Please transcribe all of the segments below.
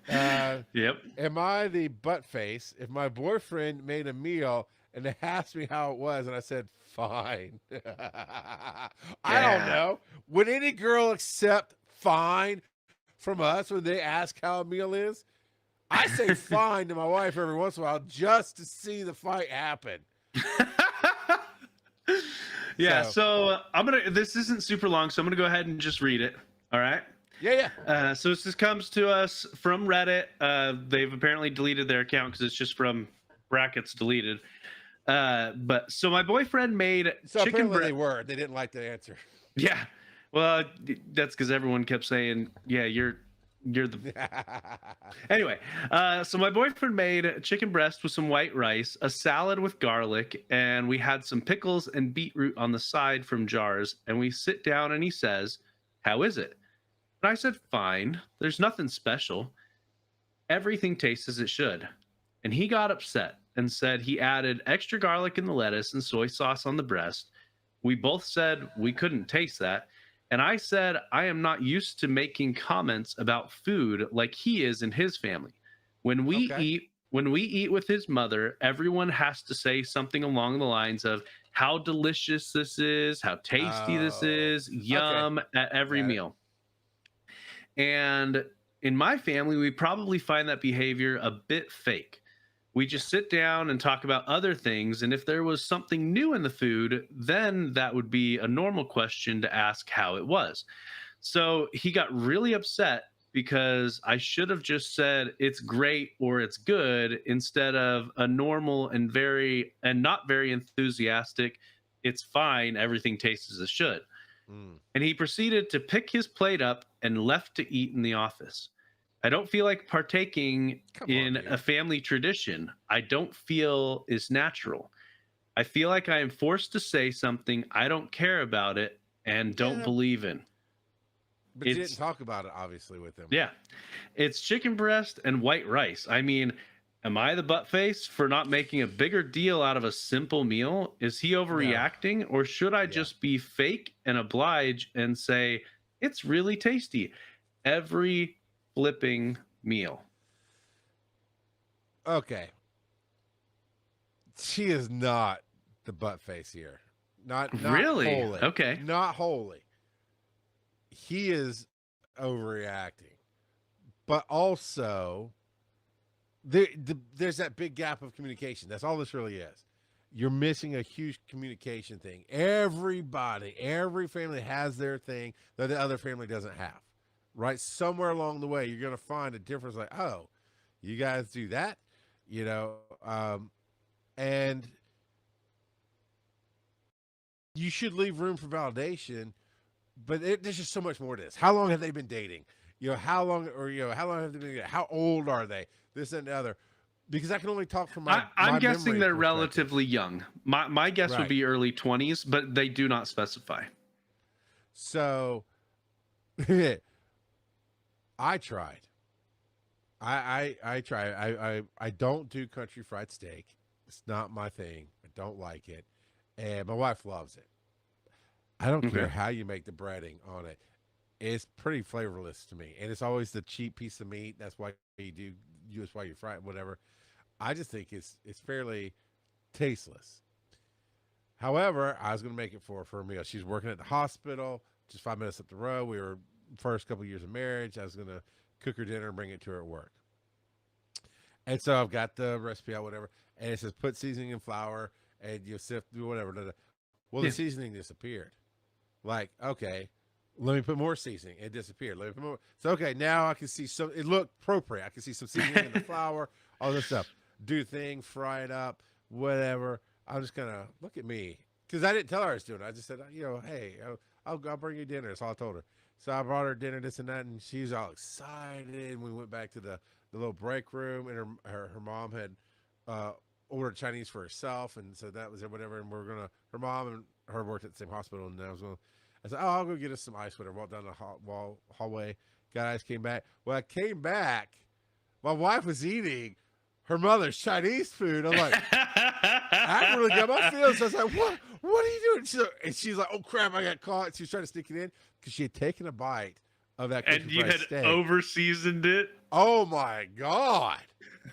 Yep. Am I the butt face if my boyfriend made a meal and they asked me how it was and I said fine? I don't Yeah. know. Would any girl accept fine from us when they ask how a meal is? I say fine to my wife every once in a while just to see the fight happen. Yeah. So So this isn't super long, so I'm gonna go ahead and just read it. All right. yeah, yeah. So this comes to us from Reddit. They've apparently deleted their account because it's just from brackets deleted. But so my boyfriend made So chicken apparently breast. they were. They didn't like the answer. Yeah. Well, that's because everyone kept saying, "Yeah, you're the." Anyway, so my boyfriend made chicken breast with some white rice, a salad with garlic, and we had some pickles and beetroot on the side from jars. And we sit down, and he says, "How is it?" And I said, "Fine. There's nothing special. Everything tastes as it should." And he got upset and said he added extra garlic in the lettuce and soy sauce on the breast. We both said we couldn't taste that. And I said I am not used to making comments about food like he is in his family. Okay. When we eat with his mother, everyone has to say something along the lines of how delicious this is, how tasty this Oh, is, okay. yum at every Got it. meal. And in my family, we probably find that behavior a bit fake. We Yeah. just sit down and talk about other things. And if there was something new in the food, then that would be a normal question to ask how it was. So he got really upset because I should have just said it's great or it's good instead of a normal and not very enthusiastic, it's fine, everything tastes as it should. Mm. And he proceeded to pick his plate up and left to eat in the office. I don't feel like partaking Come on, in a dude. family tradition. I don't feel is natural. I feel like I am forced to say something I don't care about it and don't Yeah, believe in. but you didn't It's talk about it obviously with him. yeah, it's chicken breast and white rice. I mean, am I the butt face for not making a bigger deal out of a simple meal? Is he No. overreacting, or should I Yeah. just be fake and oblige and say it's really tasty every flipping meal? Okay. She is not the butt face here. Not Really? wholly. Okay. Not wholly. He is overreacting. But also there's that big gap of communication. That's all this really is. You're missing a huge communication thing. Every family has their thing that the other family doesn't have. Right? Somewhere along the way, you're going to find a difference like, oh, you guys do that, you know, and you should leave room for validation, but there's just so much more to this. How long have they been dating? How long have they been together? How old are they? This and the other. Because I can only talk from I'm my guessing memory they're perspective. relatively young. My guess would Right. be early 20s, but they do not specify. So I tried. I try. I don't do country fried steak. It's not my thing. I don't like it. And my wife loves it. I don't care Okay. how you make the breading on it. It's pretty flavorless to me. And it's always the cheap piece of meat. That's why that's why you fry it, whatever. I just think it's fairly tasteless. However, I was going to make it for a meal. She's working at the hospital, just 5 minutes up the road. We were first couple of years of marriage. I was going to cook her dinner and bring it to her at work. And so I've got the recipe out, whatever, and it says put seasoning and flour, and you sift do whatever. Da, da. Well, the Yeah. seasoning disappeared. Like, okay, let me put more seasoning. It disappeared. Let me put more. So okay, now I can see some. It looked appropriate. I can see some seasoning in the flour, all this stuff. Do thing, fry it up, whatever. I'm just gonna look at me because I didn't tell her I was doing it. I just said, hey, I'll bring you dinner. That's all I told her. So I brought her dinner, this and that, and she's all excited. And we went back to the little break room, and her mom had uh, ordered Chinese for herself, and so that was it, whatever. And we're gonna her mom and her worked at the same hospital, and I said, oh, I'll go get us some ice, whatever. Walked down the hallway, got ice, came back. Well, I came back, my wife was eating her mother's Chinese food. I'm like, I really got my feelings. I was like, what are you doing? And she's like, oh crap, I got caught. She was trying to sneak it in because she had taken a bite of that country And you fried had steak. over seasoned it. Oh my God.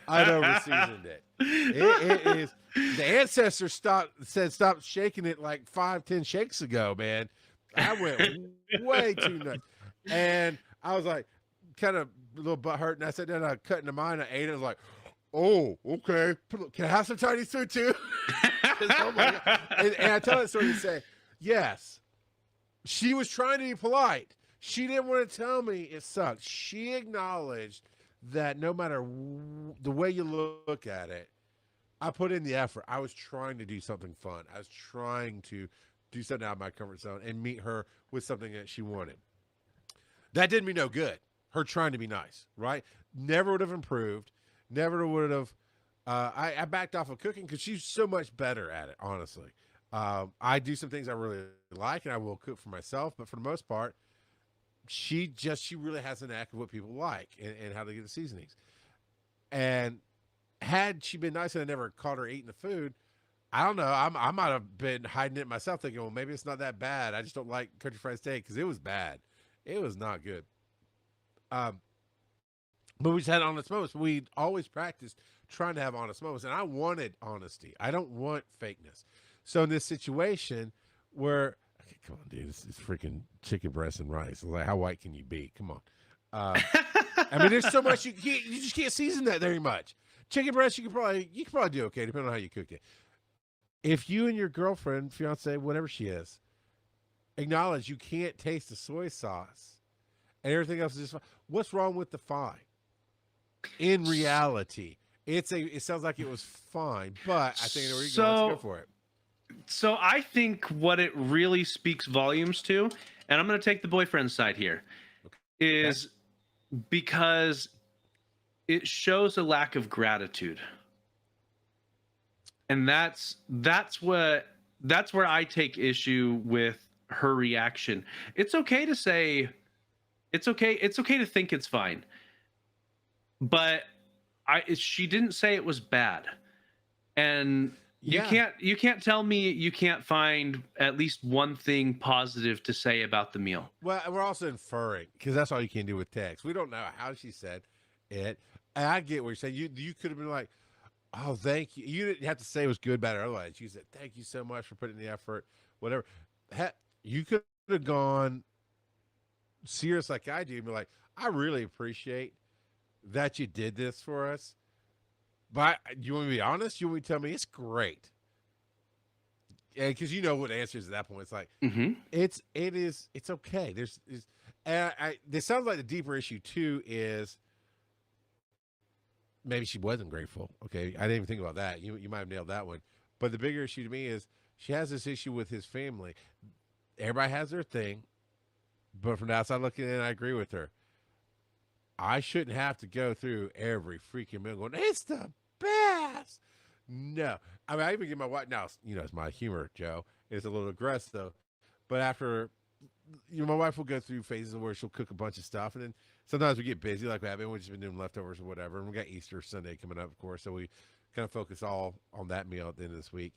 I'd over seasoned it. It is the ancestors said stop shaking it like 5-10 shakes ago, man. I went way too nuts. And I was like kind of a little butt hurt, and I sat down, I cut into mine, I ate it. I was like, oh, okay. Can I have some Chinese food too? Oh my God. And I tell that story to say, yes, she was trying to be polite. She didn't want to tell me it sucked. She acknowledged that no matter the way you look at it, I put in the effort. I was trying to do something fun. I was trying to do something out of my comfort zone and meet her with something that she wanted. That did me no good. Her trying to be nice, right? Never would have improved. Never would have. I backed off of cooking because she's so much better at it, honestly. I do some things I really like, and I will cook for myself. But for the most part, she really has an knack of what people like and how to get the seasonings. And had she been nice and I never caught her eating the food, I don't know. I might have been hiding it myself, thinking, well, maybe it's not that bad. I just don't like country fried steak because it was bad. It was not good. But we just had honest moments. We always practiced trying to have honest moments, and I wanted honesty. I don't want fakeness. So in this situation where, okay, come on, dude, this is freaking chicken breast and rice. Like, how white can you be? Come on. I mean, there's so much you just can't season that very much. Chicken breast, you can probably do okay depending on how you cook it. If you and your girlfriend, fiance, whatever she is, acknowledge you can't taste the soy sauce and everything else is just fine, what's wrong with the fine? In reality, it sounds like it was fine, but I think where you go, let's go for it. So I think what it really speaks volumes to, and I'm going to take the boyfriend side here, is because it shows a lack of gratitude. And that's where I take issue with her reaction. It's okay to say it's okay to think it's fine. But she didn't say it was bad. And you can't tell me you can't find at least one thing positive to say about the meal. Well, we're also inferring because that's all you can do with text. We don't know how she said it. And I get what you're saying. You could have been like, oh, thank you. You didn't have to say it was good, bad, or otherwise. You said, thank you so much for putting the effort, whatever. You could have gone serious like I do and be like, I really appreciate that you did this for us. But you want me to be honest? You want me to tell me it's great? And because you know what the answer is at that point. It's like, it's okay. This sounds like the deeper issue too is maybe she wasn't grateful. Okay. I didn't even think about that. You might have nailed that one. But the bigger issue to me is she has this issue with his family. Everybody has their thing. But from the outside looking in, I agree with her. I shouldn't have to go through every freaking meal going, it's the best. No. I mean, I even get my wife, now, it's my humor, Joe. It's a little aggressive. But after, my wife will go through phases where she'll cook a bunch of stuff. And then sometimes we get busy like we have been. We've just been doing leftovers or whatever. And we got Easter Sunday coming up, of course. So we kind of focus all on that meal at the end of this week.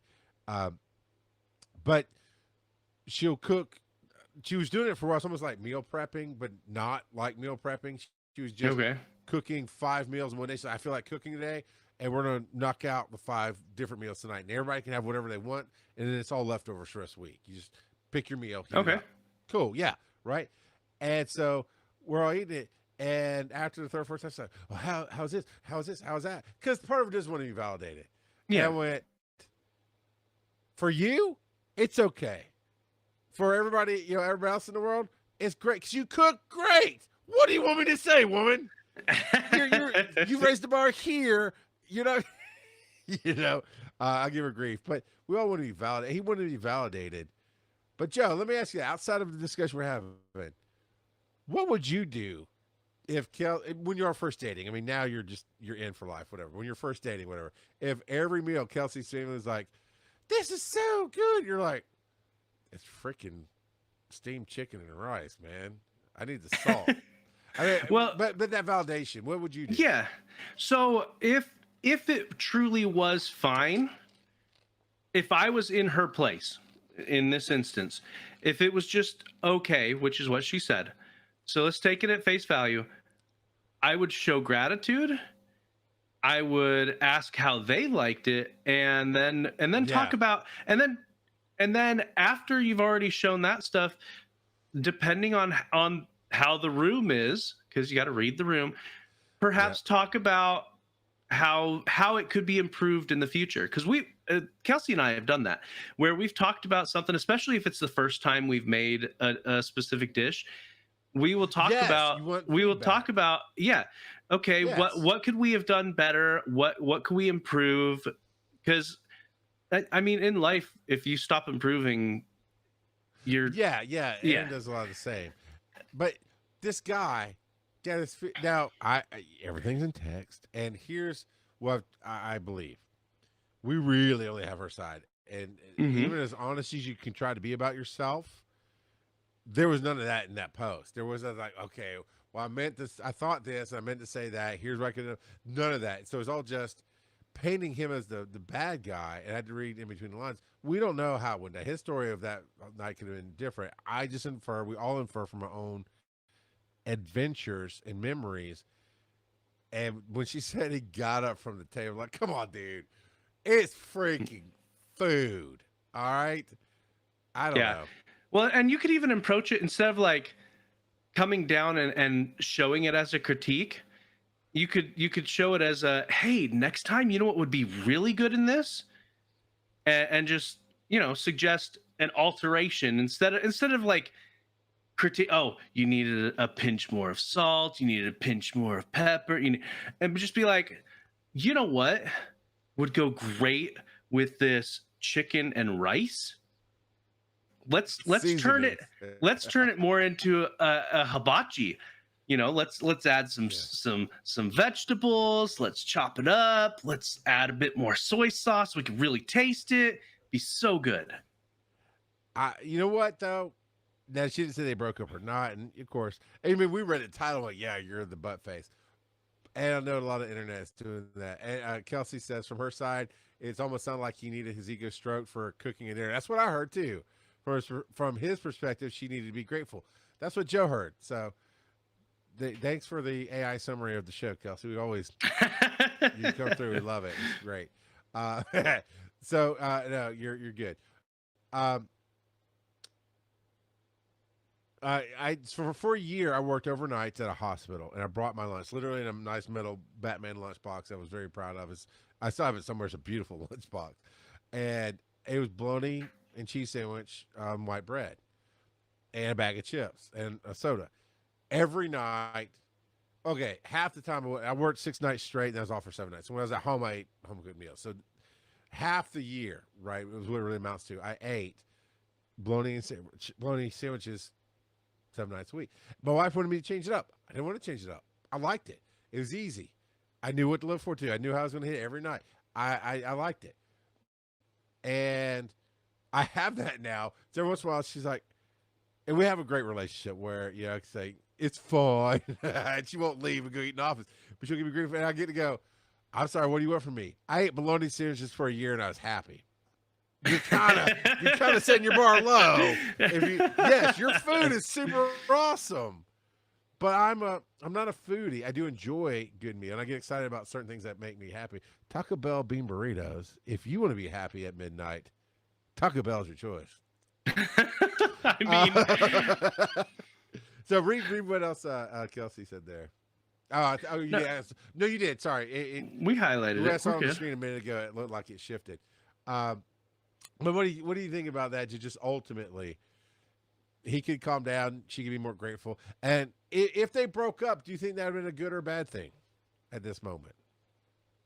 But she'll cook. She was doing it for us almost like meal prepping, but not like meal prepping. She was just cooking 5 meals in one day. So I feel like cooking today, and we're going to knock out the 5 different meals tonight. And everybody can have whatever they want, and then it's all leftovers for the rest of the week. You just pick your meal. Okay. Cool. Yeah. Right. And so we're all eating it. And after the third, fourth time, I said, well, how's this? How's this? How's that? Because part of it doesn't want to be validated. Yeah. And I went, for you, it's okay. For everybody, everybody else in the world, it's great because you cook great. What do you want me to say, woman? You raised the bar here. I give her grief, but we all want to be validated. He wanted to be validated. But Joe, let me ask you, outside of the discussion we're having, what would you do if when you're first dating? I mean, now you're in for life, whatever. When you're first dating, whatever. If every meal Kelsey's family is like, this is so good, you're like, it's freaking steamed chicken and rice, man. I need the salt. But that validation, what would you do? Yeah. So if it truly was fine, if I was in her place in this instance, if it was just okay, which is what she said, So let's take it at face value. I would show gratitude. I would ask how they liked it, and then Yeah. talk about, and then after you've already shown that stuff, depending on how the room is, because you got to read the room, Yeah. perhaps talk about how it could be improved in the future, because we Kelsey and I have done that, where we've talked about something, especially if it's the first time we've made a specific dish. we will talk Yes. about You want we will feedback. talk about yeah, okay, what Yes. what could we have done better, what could we improve, because I mean, in life, if you stop improving, you're Yeah. Yeah. yeah. Aaron does a lot of the same. But this guy, yeah, now everything's in text, and here's what I believe: we really only have her side, and Hmm. even as honest as you can try to be about yourself, there was none of that in that post. There was like, okay, well, I meant this, I thought this, I meant to say that. Here's what I could. None of that. So it's all just painting him as the bad guy, and I had to read in between the lines. We don't know how it went down. His story of that night could have been different. I just infer. We all infer from our own adventures and memories. And when she said he got up from the table, I'm like, come on, dude, it's freaking food. All right. I don't Yeah. know. Well, and you could even approach it, instead of like coming down and showing it as a critique, you could show it as a, hey, next time, you know what would be really good in this, and just, suggest an alteration, instead of like critique. Oh, you needed a pinch more of salt, you needed a pinch more of pepper, and just be like, you know what would go great with this chicken and rice? Let's turn it, Seasonings. more into a hibachi. Let's add some Yeah. some vegetables. Let's chop it up. Let's add a bit more soy sauce so we can really taste it. Be so good. You know what though? Now she didn't say they broke up or not, and of course, I mean, we read the title like, "Yeah, you're the butt face," and I know a lot of internet is doing that. And Kelsey says from her side, it's almost sounded like he needed his ego stroked for cooking in there. That's what I heard too. From his perspective, she needed to be grateful. That's what Joe heard. So, thanks for the AI summary of the show, Kelsey. We always you come through. We love it. It's great. Uh, so no, you're good. Um, for a year I worked overnights at a hospital, and I brought my lunch literally in a nice metal Batman lunchbox. I was very proud of it. I still have it somewhere. It's a beautiful lunchbox, and it was bologna and cheese sandwich, white bread, and a bag of chips and a soda every night. Okay, half the time I worked 6 nights straight, and I was off for 7 nights. So when I was at home, I ate home cooked meals. So half the year, right, it was what it really amounts to. I ate bologna sandwiches 7 nights a week. My wife wanted me to change it up. I didn't want to change it up. I liked it. It was easy. I knew what to look for too. I knew how I was going to hit it every night. I liked it, and I have that now. So every once in a while, she's like, and we have a great relationship where I can say it's fine, and she won't leave and go eat in the office, but she'll give me grief, and I get to go. I'm sorry. What do you want from me? I ate bologna sandwiches for a year, and I was happy. You're kind of setting your bar low. Yes, your food is super awesome, but I'm not a foodie. I do enjoy good meal, and I get excited about certain things that make me happy. Taco Bell bean burritos. If you want to be happy at midnight, Taco Bell is your choice. I mean, So read what else Kelsey said there. Oh, no, yeah. No, you did. Sorry, we highlighted I it. saw We're on the good. screen a minute ago. It looked like it shifted. But what do you think about that? To just ultimately, he could calm down. She could be more grateful. And if they broke up, do you think that would have been a good or bad thing at this moment?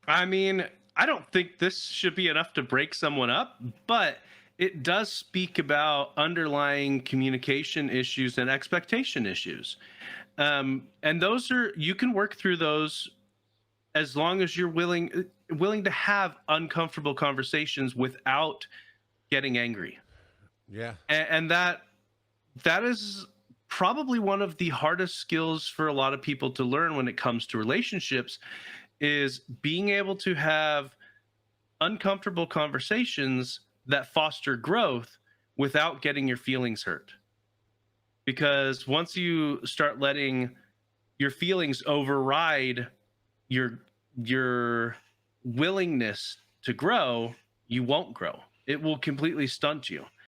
I mean, I don't think this should be enough to break someone up, but it does speak about underlying communication issues and expectation issues. And you can work through those as long as you're willing to have uncomfortable conversations without getting angry. Yeah. And that is probably one of the hardest skills for a lot of people to learn when it comes to relationships, is being able to have uncomfortable conversations that foster growth without getting your feelings hurt. because once you start letting your feelings override your willingness to grow, you won't grow. It will completely stunt you.